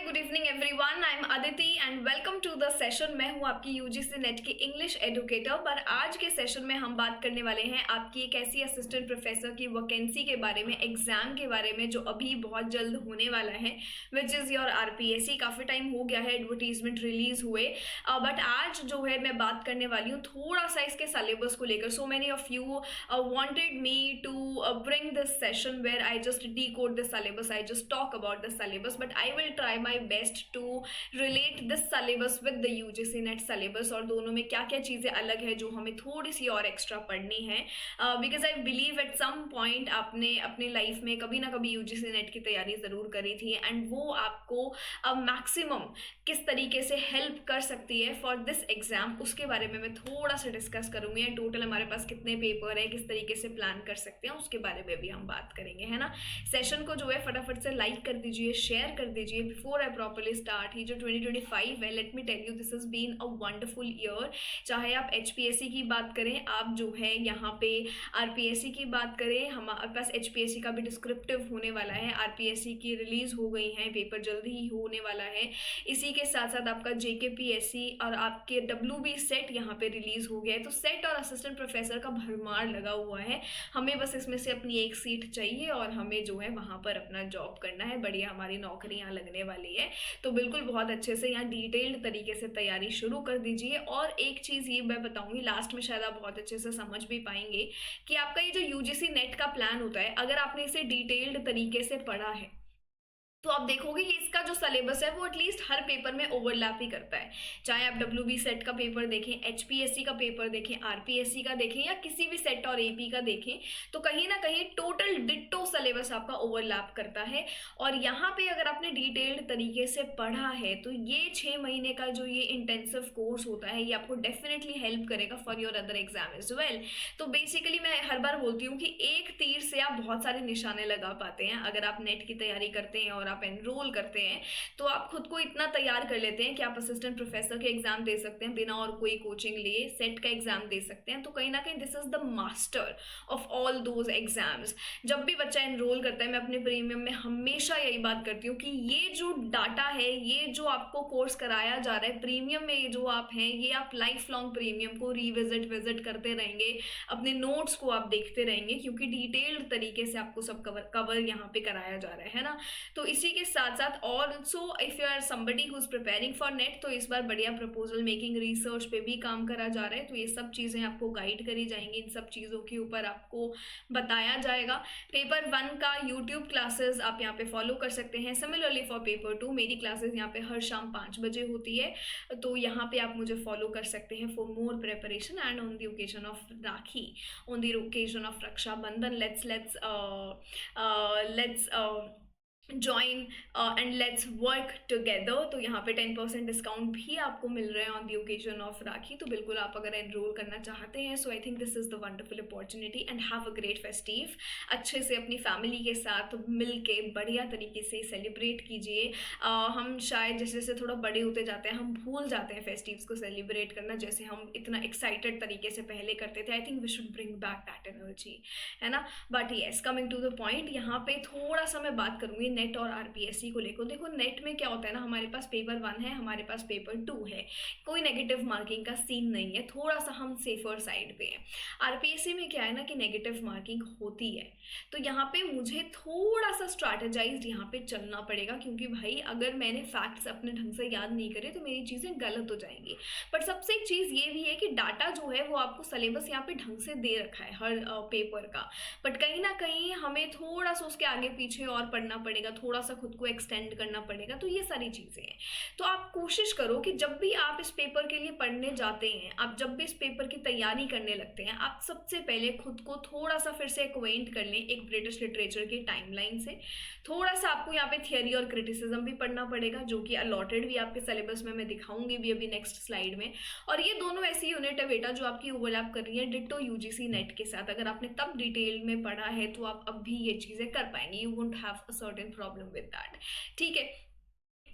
Good evening everyone. I am Aditi and welcome to the session. मैं हूं आपकी UGC NET की इंग्लिश एडुकेटर। पर आज के सेशन में हम बात करने वाले हैं आपकी एक ऐसी असिस्टेंट प्रोफेसर की वैकेंसी के बारे में, एग्जाम के बारे में, जो अभी बहुत जल्द होने वाला है, विच इज़ योर आरपीएससी। काफ़ी टाइम हो गया है एडवर्टीजमेंट रिलीज हुए, बट आज जो है मैं बात करने वाली हूँ थोड़ा सा इसके सिलेबस को लेकर। So many of you wanted me to bring this session where I just decode the syllabus, I just talk about the syllabus, but I will try my best to relate this syllabus with the UGC NET syllabus और दोनों में क्या क्या चीज़ें अलग है जो हमें थोड़ी सी और एक्स्ट्रा पढ़नी है, because I believe at some point आपने अपनी लाइफ में कभी ना कभी UGC NET की तैयारी ज़रूर करी थी एंड वो आपको मैक्सिमम किस तरीके से हेल्प कर सकती है फॉर दिस एग्जाम, उसके बारे में मैं थोड़ा सा डिस्कस करूंगी। टोटल हमारे पास कितने पेपर है, किस तरीके से प्लान कर सकते हैं, उसके बारे में भी हम बात करेंगे, है ना। सेशन को जो है फटाफट से लाइक कर दीजिए, शेयर कर दीजिए बिफोर आई प्रॉपरली स्टार्ट। ही जो 2025 है, let me tell you this is been a wonderful year. चाहे आप HPSC की बात करें, आप जो है यहाँ पे RPSC की बात करें, हमारे पास HPSC का भी डिस्क्रिप्टिव होने वाला है, RPSC की रिलीज हो गई है, पेपर जल्दी ही होने वाला है। इसी के साथ साथ आपका JKPSC और आपके WB सेट यहाँ पे रिलीज हो गया है। तो सेट और असिस्टेंट प्रोफेसर का भरमार लगा हुआ है। हमें बस इसमें से अपनी एक सीट चाहिए और हमें जो है वहाँ पर अपना जॉब करना है। बढ़िया हमारी नौकरी यहाँ लगने वाली है। तो बिल्कुल बहुत अच्छे से यहाँ डिटेल्ड तरीके से तैयारी शुरू कर दीजिए। और एक चीज़ ये मैं बताऊंगी, लास्ट में शायद आप बहुत अच्छे से समझ भी पाएंगे कि आपका ये जो UGC नेट का प्लान होता है, अगर आपने इसे डिटेल्ड तरीके से पढ़ा है तो आप देखोगे कि इसका जो सिलेबस है वो एटलीस्ट हर पेपर में ओवरलैप ही करता है। चाहे आप WB सेट का पेपर देखें, HPSC का पेपर देखें, RPSC का देखें या किसी भी सेट और AP का देखें, तो कहीं ना कहीं टोटल डिट्टो सिलेबस आपका ओवरलैप करता है। और यहाँ पे अगर आपने डिटेल्ड तरीके से पढ़ा है तो ये 6 महीने का जो ये इंटेंसिव कोर्स होता है, ये आपको डेफिनेटली हेल्प करेगा for your other exam as well. तो बेसिकली मैं हर बार बोलती हूँ कि एक तीर से आप बहुत सारे निशाने लगा पाते हैं। अगर आप नेट की तैयारी करते हैं और आप एनरोल करते हैं तो आप खुद को इतना तैयार कर लेते हैं कि आप असिस्टेंट प्रोफेसर के एग्जाम दे सकते हैं बिना और कोई कोचिंग लिए, सेट का एग्जाम दे सकते हैं। तो कहीं ना कहीं this is the master of all those exams. जब भी बच्चा एनरोल करता है, मैं अपने प्रीमियम में हमेशा यही बात करती हूँ कि ये जो डाटा है, ये जो आपको कोर्स कराया जा रहा है प्रीमियम में, ये जो आप हैं, ये आप लाइफ लॉन्ग प्रीमियम को विजिट करते रहेंगे, अपने नोट्स को आप देखते रहेंगे, क्योंकि डिटेल्ड तरीके से आपको सब कवर यहाँ पे कराया जा रहा है ना। तो इसी के साथ साथ also if you are somebody who is preparing for NET, तो इस बार बढ़िया प्रपोजल मेकिंग रिसर्च पे भी काम करा जा रहा है। तो ये सब चीज़ें आपको गाइड करी जाएंगी, इन सब चीज़ों के ऊपर आपको बताया जाएगा। पेपर 1 का यूट्यूब क्लासेस आप यहाँ पे फॉलो कर सकते हैं। सिमिलरली फॉर पेपर 2 मेरी क्लासेस यहाँ पे हर शाम 5 बजे होती है, तो यहाँ पे आप मुझे फॉलो कर सकते हैं for more preparation. And on the occasion of Rakhi, on the occasion of Rakshabandhan, let's join and let's work together. तो यहाँ पे 10% डिस्काउंट भी आपको मिल रहा है on the occasion of Rakhi. तो बिल्कुल आप अगर एनरोल करना चाहते हैं, so I think this is the wonderful opportunity and have a great festive. अच्छे से अपनी फैमिली के साथ मिल के बढ़िया तरीके से सेलिब्रेट कीजिए। हम शायद जैसे जैसे थोड़ा बड़े होते जाते हैं, हम भूल जाते हैं फेस्टिव्स को सेलिब्रेट करना, जैसे हम इतना एक्साइटेड तरीके से पहले करते थे। I think we should bring back that energy, है ना। But yes, coming to the point, यहाँ पे थोड़ा सा मैं बात करूंगी नेट और RPSC को लेकर। देखो नेट में क्या होता है ना, हमारे पास पेपर 1 है, हमारे पास पेपर 2 है, कोई नेगेटिव मार्किंग का सीन नहीं है, थोड़ा सा हम सेफर साइड पे हैं। RPSC में क्या है ना कि नेगेटिव मार्किंग होती है, तो यहाँ पे मुझे थोड़ा सा स्ट्रैटेजाइज्ड यहाँ पे चलना पड़ेगा, क्योंकि भाई अगर मैंने फैक्ट्स अपने ढंग से याद नहीं करे तो मेरी चीज़ें गलत हो जाएंगी। बट सबसे एक चीज़ ये भी है कि डाटा जो है वो आपको सिलेबस यहाँ पे ढंग से दे रखा है हर पेपर का, बट कहीं ना कहीं हमें थोड़ा सा उसके आगे पीछे और पढ़ना पड़ेगा, थोड़ा सा खुद को एक्सटेंड करना पड़ेगा। तो ये सारी चीज़ें हैं। तो आप कोशिश करो कि जब भी आप इस पेपर के लिए पढ़ने जाते हैं, आप जब भी इस पेपर की तैयारी करने लगते हैं, आप सबसे पहले खुद को थोड़ा सा फिर से एक्वेंट कर लें एक ब्रिटिश लिटरेचर की टाइमलाइन से। थोड़ा सा आपको यहाँ पे थियरी और क्रिटिसिज्म भी पढ़ना पड़ेगा, जो कि अलॉटेड भी आपके सिलेबस में मैं दिखाऊंगी भी अभी नेक्स्ट स्लाइड में। और ये दोनों ऐसी यूनिट है बेटा जो आपकी ओवरलैप कर रही है डिट्टो UGC नेट के साथ। अगर आपने तब डिटेल में पढ़ा है तो आप अब भी ये चीज़ें कर पाएंगे, you won't have a certain problem with that, ठीक है।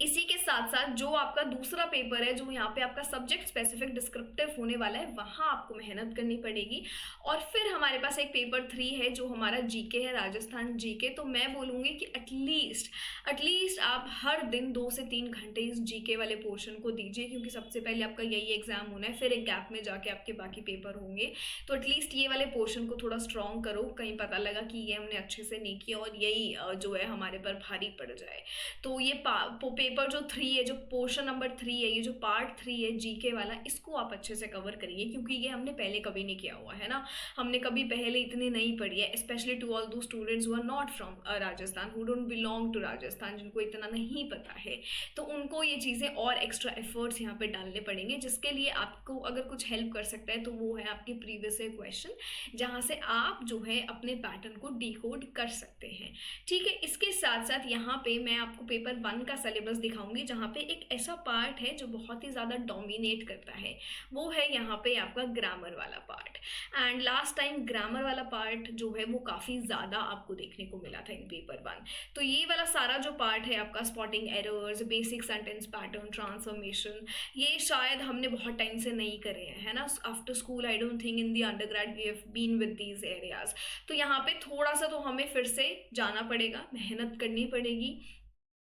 इसी के साथ-साथ जो आपका दूसरा पेपर है, जो यहाँ पे आपका सब्जेक्ट स्पेसिफिक डिस्क्रिप्टिव होने वाला है, वहाँ आपको मेहनत करनी पड़ेगी। और फिर हमारे पास एक पेपर 3 है, जो हमारा जीके है, राजस्थान जीके। तो मैं बोलूँगी कि एटलीस्ट आप हर दिन 2 से 3 घंटे इस जीके वाले पोर्शन को दीजिए, क्योंकि सबसे पहले आपका यही एग्ज़ाम होना है, फिर एक गैप में जाके आपके बाकी पेपर होंगे। तो एटलीस्ट ये वाले पोर्शन को थोड़ा स्ट्रॉन्ग करो, कहीं पता लगा कि ये हमने अच्छे से नहीं किया और यही जो है हमारे पर भारी पड़ जाए। तो ये पेपर जो 3 है, जो पोर्शन नंबर 3 है, ये जो पार्ट 3 है जीके वाला, इसको आप अच्छे से कवर करिए, क्योंकि ये हमने पहले कभी नहीं किया हुआ है ना। हमने कभी पहले इतनी नहीं पढ़ी है, specially to all those students who are not from Rajasthan, who don't belong to Rajasthan, जिनको इतना नहीं पता है। तो उनको ये चीज़ें और एक्स्ट्रा एफर्ट्स यहाँ पे डालने पड़ेंगे, जिसके लिए आपको अगर कुछ हेल्प कर सकता है तो वो है आपके प्रीवियस क्वेश्चन, जहाँ से आप जो है अपने पैटर्न को डिकोड कर सकते हैं। ठीक है, इसके साथ साथ यहाँ पे मैं आपको पेपर 1 का सिलेबस दिखाऊंगी, जहाँ पे एक ऐसा पार्ट है जो बहुत ही ज़्यादा डोमिनेट करता है, वो है यहाँ पे आपका ग्रामर वाला part. And last time grammar वाला पार्ट जो है वो काफ़ी ज़्यादा आपको देखने को मिला था इन पेपर 1। तो ये वाला सारा जो पार्ट है आपका, spotting errors, basic sentence pattern, transformation, ये शायद हमने बहुत टाइम से नहीं करे हैं, है ना। After school I don't think in the undergrad we have been with these areas. तो यहाँ पे थोड़ा सा तो हमें फिर से जाना पड़ेगा, मेहनत करनी पड़ेगी।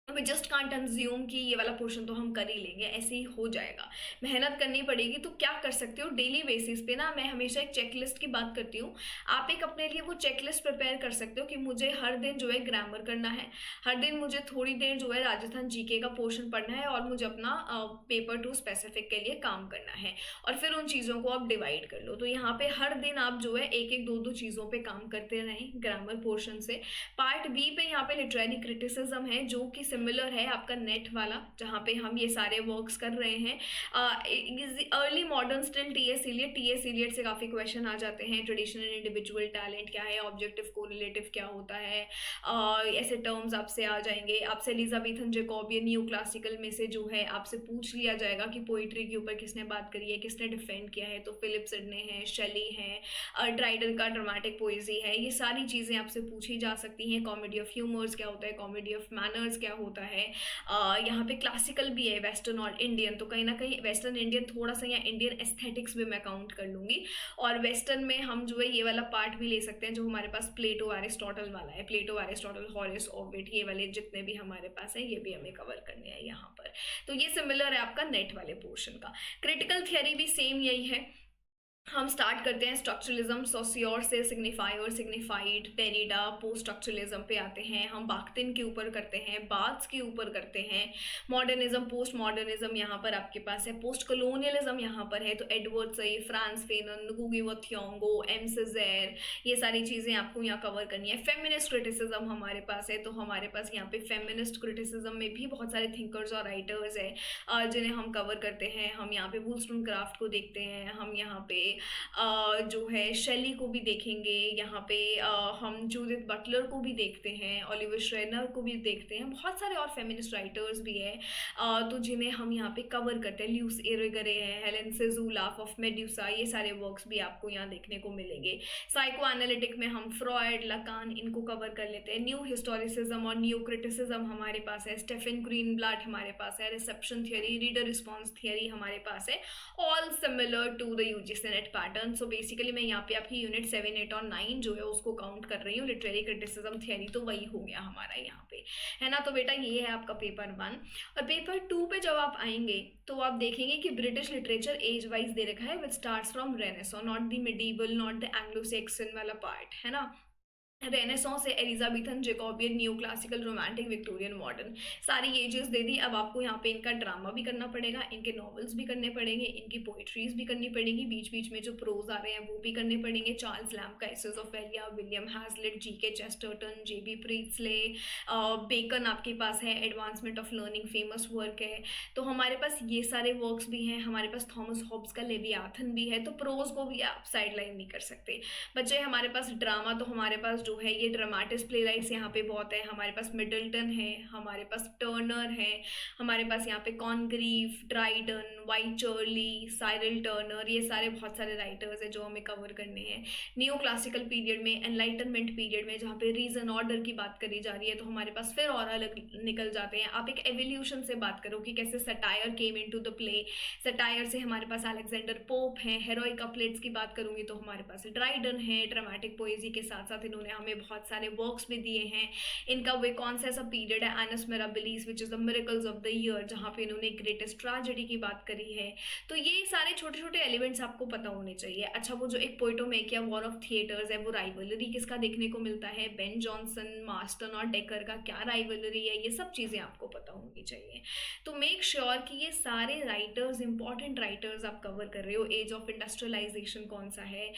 वी जस्ट कांट अज्यूम कि ये वाला पोर्शन तो हम कर ही लेंगे, ऐसे ही हो जाएगा, मेहनत करनी पड़ेगी। तो क्या कर सकते हो डेली बेसिस पे ना, मैं हमेशा एक चेकलिस्ट की बात करती हूँ, आप एक अपने लिए वो चेकलिस्ट प्रिपेयर कर सकते हो कि मुझे हर दिन जो है ग्रामर करना है, हर दिन मुझे थोड़ी देर जो है राजस्थान जीके का पोर्शन पढ़ना है, और मुझे अपना पेपर 2 स्पेसिफिक के लिए काम करना है, और फिर उन चीज़ों को आप डिवाइड कर लो। तो यहाँ पे हर दिन आप जो है एक एक दो दो चीज़ों पे काम करते रहें ग्रामर पोर्शन से। पार्ट बी पे यहाँ पे लिटरेरी क्रिटिसिज्म है, जो कि सिमिलर है आपका नेट वाला, जहाँ पे हम ये सारे वर्क्स कर रहे हैं। Early modern still T S Eliot से काफ़ी क्वेश्चन आ जाते हैं। ट्रेडिशनल इंडिविजुअल टैलेंट क्या है, ऑब्जेक्टिव कोरिलेटिव क्या होता है, ऐसे टर्म्स आपसे आ जाएंगे। आपसे एलिजाबेथन जैकोबियन न्यू क्लासिकल में से जो है आपसे पूछ लिया जाएगा कि पोइट्री के ऊपर किसने बात करी है, किसने डिफेंड किया है। तो फिलिप सिडने है, शेली है, ड्राइडर का ड्रामेटिक पोइजी है, ये सारी चीज़ें आपसे पूछी जा सकती हैं। कॉमेडी ऑफ ह्यूमर्स क्या होता है, कॉमेडी ऑफ मैनर्स क्या होता है। यहाँ पे क्लासिकल भी है, वेस्टर्न और इंडियन। तो कहीं ना कहीं वेस्टर्न इंडियन थोड़ा सा, या इंडियन एस्थेटिक्स भी मैं काउंट कर लूँगी। और वेस्टर्न में हम जो है ये वाला पार्ट भी ले सकते हैं, जो हमारे पास प्लेटो एरिस्टोटल वाला है, प्लेटो एरिस्टोटल हॉरेस ओविड, ये वाले जितने भी हमारे पास हैं ये भी हमें कवर करने हैं यहाँ पर। तो ये सिमिलर है आपका नेट वाले पोर्शन का। क्रिटिकल थियरी भी सेम यही है। हम स्टार्ट करते हैं स्ट्रक्चरलिज्म, सोसियोर से signifier, signified, Derrida, post structuralism पे आते हैं। हम बाख्तिन के ऊपर करते हैं, बाथ्स के ऊपर करते हैं। मॉडर्निज्म, पोस्ट मॉडर्निज्म यहाँ पर आपके पास है। पोस्ट कॉलोनियलिज्म यहाँ पर है, तो एडवर्ड सईद, फ्रांस फेनन, गुगी व थियोंगो, एम सेज़ेर, ये सारी चीज़ें आपको यहाँ कवर करनी है। फेमिनिस्ट क्रिटिसिज्म हमारे पास है, तो हमारे पास यहाँ पे फेमिनिस्ट क्रिटिसिज्म में भी बहुत सारे थिंकर्स और राइटर्स हैं जिन्हें हम कवर करते हैं। हम यहाँ पे वुलस्टोनक्राफ्ट को देखते हैं, हम यहाँ पे जो है शेली को भी देखेंगे, यहाँ पे हम जूडिथ बटलर को भी देखते हैं, ओलिवर श्रेनर को भी देखते हैं। बहुत सारे और फेमिनिस्ट राइटर्स भी हैं तो जिन्हें हम यहाँ पे कवर करते हैं। ल्यूस इरेगरे है, हेलेन सेजू, लाफ ऑफ मेड्यूसा, ये सारे वर्क्स भी आपको यहाँ देखने को मिलेंगे। साइको एनालिटिक में हम फ्रॉयड, लकान, इनको कवर कर लेते हैं। न्यू हिस्टोरिसिज्म और न्यू क्रिटिसिज्म हमारे पास है। स्टेफन ग्रीनब्लाट हमारे पास है। Reception theory, reader response theory हमारे पास है। All similar to the UGC NET pattern. So basically मैं यहाँ पे आपकी यूनिट 7, 8 और 9 जो है उसको काउंट कर रही हूँ। लिटरेरी क्रिटिसिज्म थियरी तो वही हो गया हमारा यहाँ पे, है ना। तो बेटा ये है आपका पेपर 1। और पेपर 2 पे जब आप आएंगे तो आप देखेंगे कि ब्रिटिश लिटरेचर एज वाइज दे रखा है, which starts from renaissance, not the medieval, not the Anglo Saxon वाला पार्ट, है ना। रेनेसॉन्स से Elizabethan, Jacobean, new classical, romantic, Victorian, modern, सारी एजेस दे दी। अब आपको यहाँ पे इनका ड्रामा भी करना पड़ेगा, इनके नॉवेल्स भी करने पड़ेंगे, इनकी पोइट्रीज भी करनी पड़ेगी, बीच बीच में जो प्रोज आ रहे हैं वो भी करने पड़ेंगे। चार्ल्स लैम्ब का essays of Elia, William Hazlitt, GK Chesterton, JB Priestley, Bacon आपके पास है। Advancement of learning famous work है। तो हमारे पास ये सारे वर्क्स भी हैं। हमारे पास थॉमस हॉब्स का लेवियाथन भी है। तो प्रोज को भी आप साइड लाइन नहीं कर सकते बच्चे। हमारे पास ड्रामा, तो हमारे पास जो है ये ड्रामेटिस्ट प्ले राइट्स यहाँ पे बहुत है। हमारे पास मिडल्टन है, हमारे पास टर्नर है, हमारे पास यहाँ पे कॉनग्रीव, ड्राइडन, वाइट चर्ली, साइरल टर्नर, ये सारे बहुत सारे राइटर्स हैं जो हमें कवर करने हैं। न्यू क्लासिकल पीरियड में, एनलाइटनमेंट पीरियड में जहाँ पे रीजन ऑर्डर की बात करी जा रही है, तो हमारे पास फिर और अलग निकल जाते हैं। आप एक एवोल्यूशन से बात करो कि कैसे satire came into the play, satire से हमारे पास अलेक्जेंडर पोप हैं। हेरोइक कपलेट्स की बात करूंगी तो हमारे पास ड्राइडन है। ड्रामेटिक पोएजी के साथ साथ इन्होंने हमें बहुत सारे वर्क्स भी दिए हैं। इनका वे कौन सा ऐसा पीरियड है, anus mirabilis which is the miracles of the year, जहाँ पे इन्होंने ग्रेटेस्ट ट्रेजेडी की बात करी है। तो ये सारे छोटे छोटे एलिमेंट्स आपको पता होने चाहिए। अच्छा, वो जो एक पोइटोमेकिया वॉर ऑफ थिएटर्स है, वो राइवलरी किसका देखने को मिलता है, बेन जॉनसन, मार्स्टन और डेकर का क्या राइवलरी है, ये सब चीज़ें आपको पता होनी चाहिए। तो मेक श्योर कि ये सारे राइटर्स, इंपॉर्टेंट राइटर्स आप कवर कर रहे हो। एज ऑफ इंडस्ट्रियलाइजेशन कौन सा है,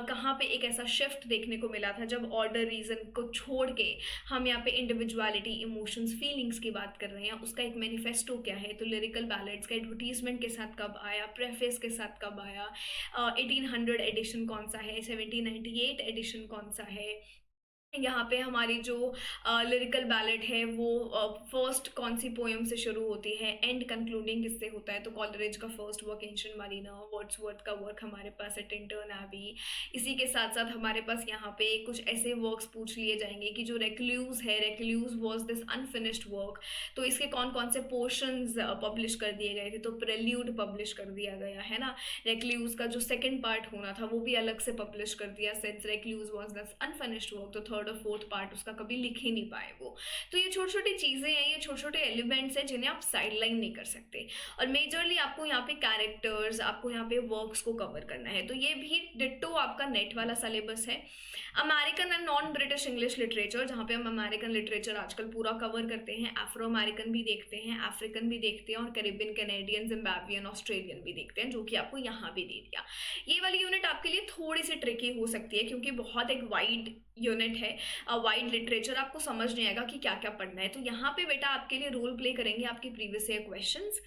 कहाँ पे एक ऐसा शिफ्ट देखने को मिला था जब ऑर्डर रीजन को छोड़ के हम यहाँ पे इंडिविजुअलिटी, इमोशंस, फीलिंग्स की बात कर रहे हैं, उसका एक मैनिफेस्टो क्या है। तो लिरिकल बैलेड्स का एडवर्टीजमेंट के साथ कब आया, प्रेफेस के साथ कब आया, 1800 एडिशन कौन सा है, 1798 एडिशन कौन सा है। यहाँ पे हमारी जो लिरिकल बैलेड है वो फर्स्ट कौन सी पोएम से शुरू होती है, एंड कंक्लूडिंग किससे होता है। तो कॉलरिज का first work ancient Marina, Wordsworth का वर्क हमारे पास है टिंटन एबी। इसी के साथ साथ हमारे पास यहाँ पे कुछ ऐसे वर्क्स पूछ लिए जाएंगे कि जो रेक्लूज है, recluse was this unfinished work, तो इसके कौन कौन से पोर्शंस पब्लिश कर दिए गए थे। तो प्रेल्यूड पब्लिश कर दिया गया है ना, रेक्लूज का जो सेकेंड पार्ट होना था वो भी अलग से पब्लिश कर दिया, since recluse was this unfinished work. तो थर्ड और फोर्थ पार्ट उसका कभी लिख ही नहीं पाए वो। तो ये छोटी छोटी चीजें हैं, ये छोटे छोटे एलिमेंट्स हैं जिन्हें आप साइडलाइन नहीं कर सकते। और मेजरली आपको यहाँ पे कैरेक्टर्स, आपको यहाँ पे वर्क्स को कवर करना है। तो ये भी डिट्टो आपका नेट वाला सिलेबस है। American and non British English literature, जहाँ पे हम अमेरिकन लिटरेचर आजकल पूरा कवर करते हैं, अफ्रो अमेरिकन भी देखते हैं, अफ्रीकन भी देखते हैं, और कैरिबियन, कैनेडियन, जिम्बाब्वियन, ऑस्ट्रेलियन भी देखते हैं, जो कि आपको यहाँ भी दे दिया। ये वाली यूनिट आपके लिए थोड़ी सी ट्रिकी हो सकती है क्योंकि बहुत एक वाइड यूनिट है, वाइड लिटरेचर, आपको समझ नहीं आएगा कि क्या क्या पढ़ना है। तो यहाँ पे बेटा आपके लिए रोल प्ले करेंगे आपके previous year questions.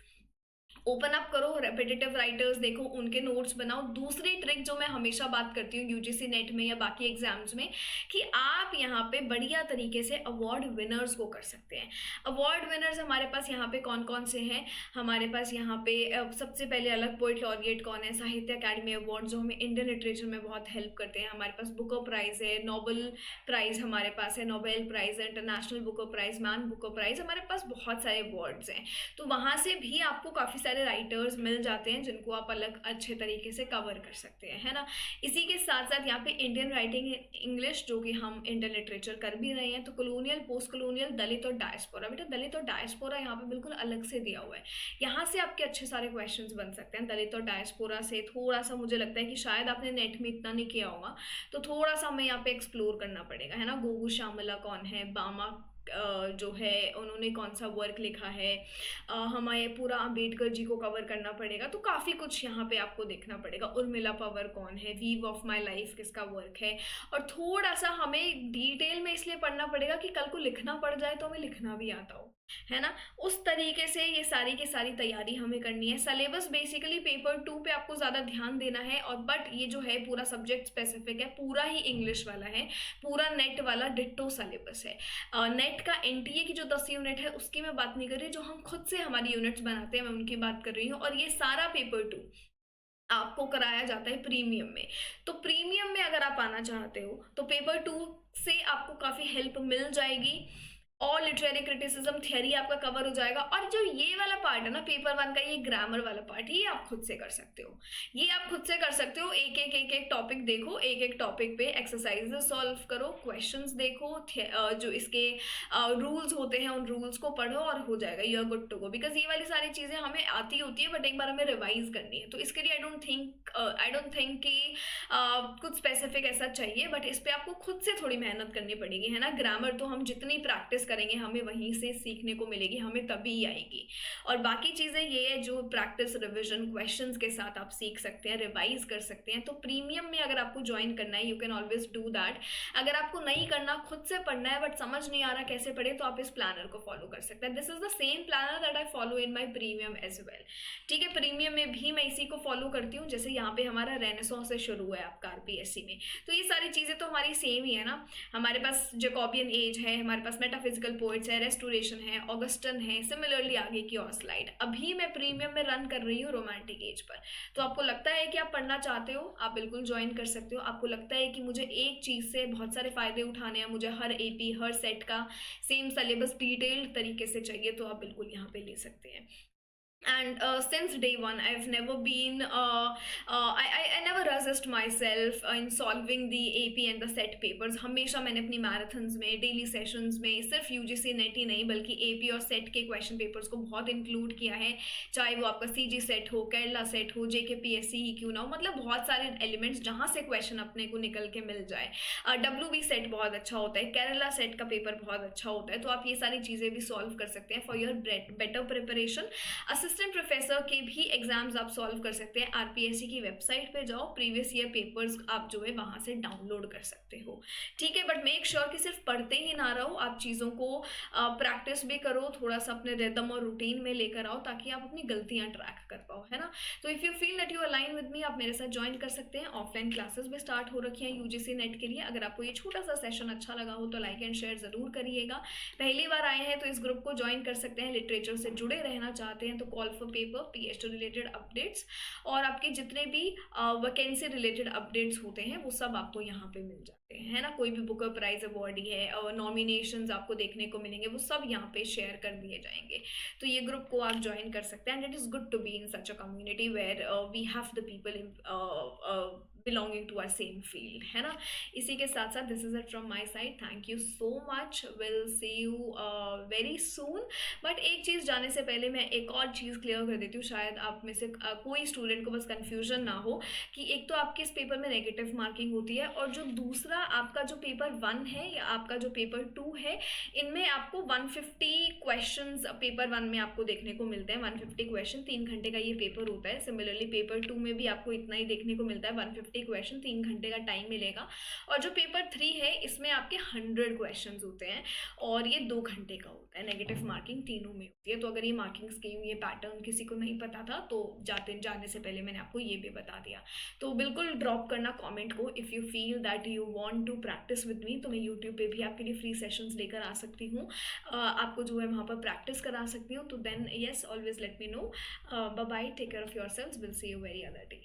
Open up करो, रेपिटेटिव राइटर्स देखो, उनके नोट्स बनाओ। दूसरी ट्रिक जो मैं हमेशा बात करती हूँ यूजीसी नेट में या बाकी एग्जाम्स में, कि आप यहाँ पे बढ़िया तरीके से अवार्ड विनर्स को कर सकते हैं। अवार्ड विनर्स हमारे पास यहाँ पे कौन कौन से हैं, हमारे पास यहाँ पे सबसे पहले अलग पोइट लॉरिएट कौन है, साहित्य अकादमी अवार्ड जो हमें इंडियन लिटरेचर में बहुत हेल्प करते हैं। हमारे पास बुकर प्राइज है, नोबेल प्राइज हमारे पास है, नोबेल प्राइज है, international Booker prize, man Booker prize, हमारे पास बहुत सारे अवार्ड्स हैं। तो वहाँ से भी आपको काफ़ी सारे राइटर्स मिल जाते हैं जिनको आप अलग अच्छे तरीके से कवर कर सकते हैं, है ना। इसी के साथ साथ यहाँ पे इंडियन राइटिंग इंग्लिश, जो कि हम इंडियन लिटरेचर कर भी रहे हैं। तो कॉलोनियल, पोस्ट कॉलोनियल, दलित और डायस्पोरा, बेटा दलित और डायस्पोरा यहाँ पे बिल्कुल अलग से दिया हुआ है, यहाँ से आपके अच्छे सारे क्वेश्चंस बन सकते हैं। दलित और डायस्पोरा से थोड़ा सा मुझे लगता है कि शायद आपने नेट में इतना नहीं किया होगा, तो थोड़ा सा हमें यहाँ पे एक्सप्लोर करना पड़ेगा, है ना। गोगू श्यामला कौन है, बामा जो है उन्होंने कौन सा वर्क लिखा है, हमें पूरा अम्बेडकर जी को कवर करना पड़ेगा। तो काफ़ी कुछ यहाँ पे आपको देखना पड़ेगा। उर्मिला पवर कौन है, वीव ऑफ माय लाइफ किसका वर्क है, और थोड़ा सा हमें डिटेल में इसलिए पढ़ना पड़ेगा कि कल को लिखना पड़ जाए तो हमें लिखना भी आता हो, है ना। उस तरीके से ये सारी की सारी तैयारी हमें करनी है। सिलेबस बेसिकली पेपर 2 पे आपको ज़्यादा ध्यान देना है, और बट ये जो है पूरा सब्जेक्ट स्पेसिफिक है, पूरा ही इंग्लिश वाला है, पूरा नेट वाला डिट्टो सिलेबस है। नेट का एनटीए की जो 10 यूनिट है उसकी मैं बात नहीं कर रही, जो हम खुद से हमारी यूनिट्स बनाते हैं मैं उनकी बात कर रही हूँ। और ये सारा पेपर 2 आपको कराया जाता है प्रीमियम में। तो प्रीमियम में अगर आप आना चाहते हो तो पेपर 2 से आपको काफ़ी हेल्प मिल जाएगी, और लिटरेरी क्रिटिसिज्म थियरी आपका कवर हो जाएगा। और जो ये वाला पार्ट है ना पेपर 1 का, ये ग्रामर वाला पार्ट, ये आप खुद से कर सकते हो, ये आप खुद से कर सकते हो। एक टॉपिक देखो, एक टॉपिक पे एक्सरसाइजेस सॉल्व करो, क्वेश्चंस देखो, जो इसके रूल्स होते हैं उन रूल्स को पढ़ो, और हो जाएगा, you are good to go. Because ये वाली सारी चीज़ें हमें आती होती है, बट एक बार हमें रिवाइज करनी है। तो इसके लिए आई डोंट थिंक कि कुछ स्पेसिफिक ऐसा चाहिए, बट इस पर आपको खुद से थोड़ी मेहनत करनी पड़ेगी, है ना। ग्रामर तो हम जितनी प्रैक्टिस करेंगे हमें वहीं से सीखने को मिलेगी, हमें तभी आएगी। और बाकी चीज़ें ये है जो प्रैक्टिस, रिविजन, क्वेश्चंस के साथ आप सीख सकते हैं, रिवाइज कर सकते हैं। तो प्रीमियम में अगर आपको ज्वाइन करना है, you can always do that. अगर आपको नहीं करना, खुद से पढ़ना है बट समझ नहीं आ रहा कैसे पढ़े, तो आप इस प्लानर को फॉलो कर सकते हैं। This is the same planner that I follow in my premium as well. ठीक है, प्रीमियम में भी मैं इसी को फॉलो करती हूँ। जैसे यहाँ पे हमारा रेनेसॉन्स से शुरू है आपका आरपीएससी में, तो ये सारी चीज़ें तो हमारी सेम ही है ना। हमारे पास जैकोबियन एज है, हमारे पास मेटाफिजिकल पोएट्स है, रेस्टोरेशन है, ऑगस्टन है, सिमिलरली आगे की और स्लाइड। अभी मैं प्रीमियम में रन कर रही हूँ रोमांटिक एज पर। तो आपको लगता है कि आप पढ़ना चाहते हो, आप बिल्कुल ज्वाइन कर सकते हो। आपको लगता है कि मुझे एक चीज़ से बहुत सारे फायदे उठाने हैं, मुझे हर एपी, हर सेट का सेम सिलेबस डिटेल्ड तरीके से चाहिए, तो आप बिल्कुल यहाँ पे ले सकते हैं। And since day one, I've never been I never resist myself in solving the AP and the set papers. हमेशा मैंने अपनी मैराथन्स में, डेली सेशंस में सिर्फ यूजीसी नेट ही नहीं बल्कि AP और सेट के क्वेश्चन पेपर्स को बहुत इंक्लूड किया है। चाहे वो आपका CG सेट हो, केरला सेट हो, JKPSC ही क्यों ना हो, मतलब बहुत सारे एलिमेंट्स जहाँ से क्वेश्चन अपने को निकल के मिल जाए। WB सेट बहुत अच्छा होता है, केरला सेट का पेपर बहुत अच्छा होता है। तो आप ये सारी चीज़ें भी सॉल्व कर सकते हैं for your better preparation. Assistant professor के भी एग्जाम्स आप सॉल्व कर सकते हैं। आरपीएससी की वेबसाइट पे जाओ, प्रीवियस ईयर पेपर्स आप जो है वहाँ से डाउनलोड कर सकते हो। ठीक है, बट मेक श्योर कि सिर्फ पढ़ते ही ना रहो, आप चीज़ों को प्रैक्टिस भी करो, थोड़ा सा अपने रिदम और रूटीन में लेकर आओ ताकि आप अपनी गलतियाँ ट्रैक कर पाओ, है ना। तो if you feel that you align with me, आप मेरे साथ ज्वाइन कर सकते हैं। ऑफलाइन क्लासेस भी स्टार्ट हो रखी हैं यूजीसी नेट के लिए। अगर आपको ये छोटा सा सेशन अच्छा लगा हो तो लाइक एंड शेयर ज़रूर करिएगा। पहली बार आए हैं तो इस ग्रुप को ज्वाइन कर सकते हैं। लिटरेचर से जुड़े रहना चाहते हैं तो call for paper, PhD related updates और आपके जितने भी वैकेंसी रिलेटेड अपडेट्स होते हैं वो सब आपको यहाँ पे मिल जाते हैं, है ना। कोई भी बुकर प्राइज अवार्ड है और नॉमिनेशंस आपको देखने को मिलेंगे, वो सब यहाँ पे शेयर कर दिए जाएंगे। तो ये ग्रुप को आप ज्वाइन कर सकते हैं। And it is good to be in such a community where we have the people belonging to our same field, है ना। इसी के साथ साथ this is it from my side. Thank you so much, will see you very soon. But एक चीज़ जाने से पहले मैं एक और चीज़ क्लियर कर देती हूँ, शायद आप में से कोई स्टूडेंट को बस कन्फ्यूजन ना हो कि एक तो आपके इस पेपर में नेगेटिव मार्किंग होती है और जो दूसरा आपका जो पेपर 1 है या आपका जो पेपर 2 है, इनमें आपको 150 क्वेश्चन पेपर 1 में आपको देखने को मिलते हैं। 150 क्वेश्चन, 3 घंटे का ये पेपर होता है। सिमिलरली पेपर 2 में भी आपको इतना ही देखने को मिलता है, 150 क्वेश्चन, 3 घंटे का टाइम मिलेगा। और जो पेपर 3 है इसमें आपके 100 क्वेश्चन होते हैं और ये 2 घंटे का होता है। नेगेटिव मार्किंग तीनों में होती है। तो अगर ये मार्किंग स्कीम, ये पैटर्न किसी को नहीं पता था तो जाने से पहले मैंने आपको ये भी बता दिया। तो बिल्कुल ड्रॉप करना कमेंट को if you feel that you want to practice with me. तो मैं यूट्यूब पे भी आपके लिए फ्री सेशंस लेकर आ सकती हूँ, आपको जो है वहाँ पर प्रैक्टिस करा सकती हूँ। तो then yes, always let me know. Bye bye, take care of your self, will see you very other day.